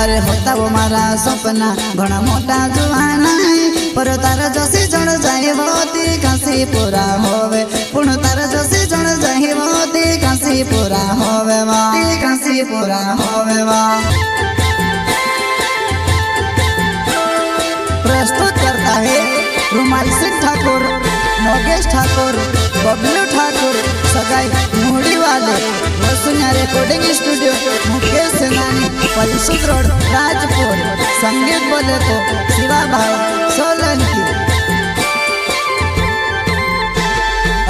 अरे होता वो मारा सपना घना मोटा जुवाना पर तारा जसी जण जाए होती कासी पूरा होवे पुण तारा जसी जण जाए होती कासी पूरा होवे वा कासी पूरा होवे वा। प्रस्तुत करता है रुमाल सिंह ठाकुर, नोगेश ठाकुर, बबलू ठाकुर, सगाई मुड़ी वाले वसुन्या रिकॉर्डिंग स्टूडियो मुकेश सेनानी पलसुद रोड राजपुर। संगीत बोले तो शिवा भाई सोलंकी।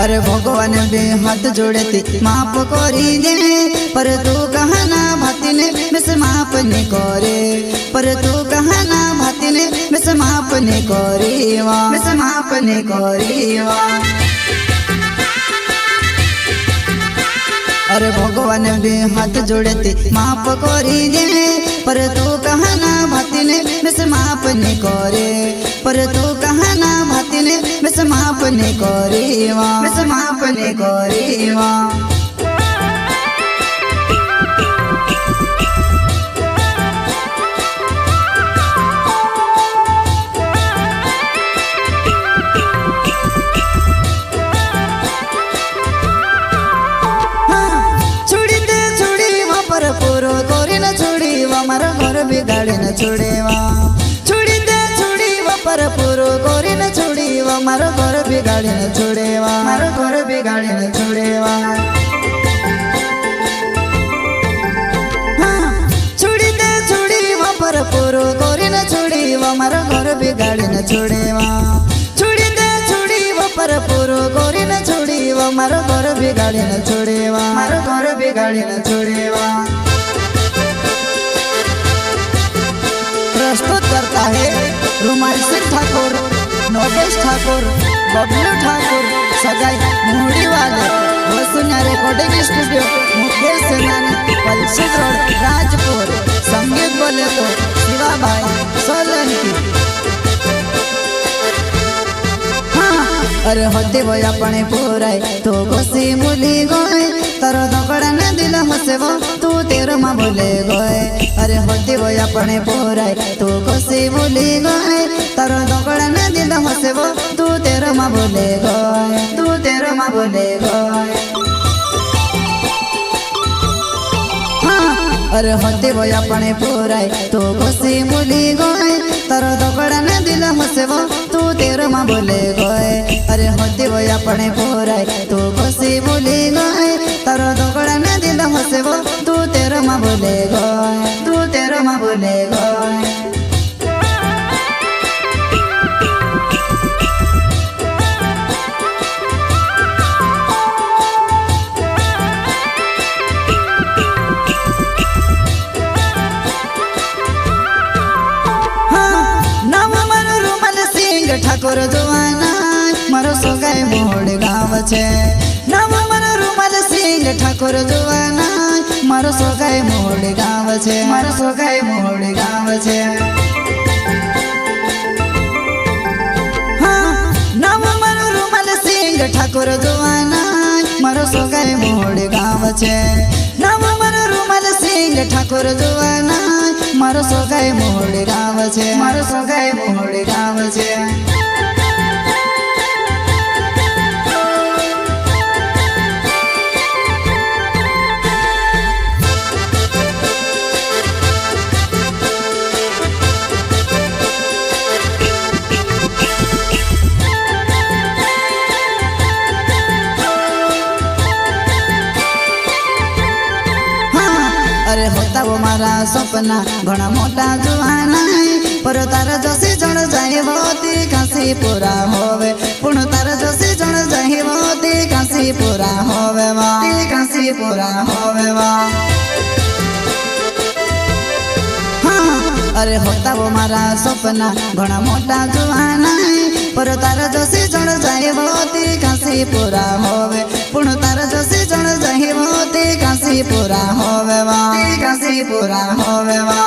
अरे भगवान भी हाथ जोड़े थी माफ करी दे पर तू कहना भाती ने मिस माफ नहीं करे पर तू कहना भाती ने मिस माफ नहीं करे वा मिस माफ नहीं करे वा। अरे भगवान भी हाथ जोड़े थी माफ करी दे पर तू कहना भाती ने मिस माफ नहीं करे पर तू कहना भाती ने मिस माफ नहीं करे वा मिस माफ नहीं करे वा। पूरो कोरी न छोड़ी वा मारो घर बिगाड़ी न छोड़े वा छोड़ी दे छोड़ी वा पर पूरो कोरी न छोड़ी वा मारो घर बिगाड़ी न छोड़े वा मारो घर बिगाड़ी न छोड़े वा। छोड़ी दे छोड़ी वा पर पूरो कोरी न छोड़ी वा मारो घर बिगाड़ी न छोड़े वा छोड़ी दे छोड़ी वा पर पूरो कोरी न छोड़ी वा मारो घर बिगाड़ी न छोड़े वा मारो घर बिगाड़ी न छोड़े वा। प्रस्तुत करता है रुमाल सिंह ठाकुर, नोगेश ठाकुर, बबलू ठाकुर, सगाई मुड़ी वाले वसुन्या रिकॉर्डिंग स्टूडियो मुकेश सेनानी पलसुद रोड राजपुर। संगीत बोले तो शिवा भाई सोलंकी। अरे होते वो अपने पूराई तो गोसी मुली गोए तारो धोकड़ा ने दिल हसे वो तू तेरे माँ बोले गोए। अरे होते वो अपने पूराई तो गोसी मुली गोए तारो धोकड़ा ने दिल हसे वो तू तेरे माँ बोले गोए तू तेरे माँ बोले गोए। अरे होते वो अपने पूराई तो गोसी मुली गोए तारो धोकड़ा ने दिल हसे वो तू तेरे माँ बोले गोए। अरे होते वो अपने पूराई तो गोसी मुली गोए तारो धोकड़ा ने दिल हसे वो तू तेरे माँ बोले गोए तू तेरे माँ बोले गोए। ठाकुर जुवाना मारो सोगाई मोड़ गाँव छे नाम मारो रुमाल सिंह ठाकुर जुवाना मारो सोगाई मोड़ गाँव छे मारो सोगाई मोड़ गाँव छे। हाँ नाम मारो रुमाल सिंह ठाकुर जुवाना मारो सोगाई मोड़ गाँव छे नाम मारो रुमाल सिंह ठाकुर जुवाना मारो सोगाई मोड़ गाँव छे मारो सोगाई मोड़ गाँव छे। अरे होता वो मारा सपना घना मोटा जुवाना पर तारा जसी जण जाए होती कासी पूरा होवे पुण तारा जसी जण जाए होती कासी पूरा होवे वा कासी पूरा होवे वा। अरे होता वो मारा सपना घना मोटा जुवाना पर तारा जसी जण जाए होती कासी पूरा होवे पुण तारा जसी जण जाए होती कासी पूरा होवे वा कासी पूरा होवे वा।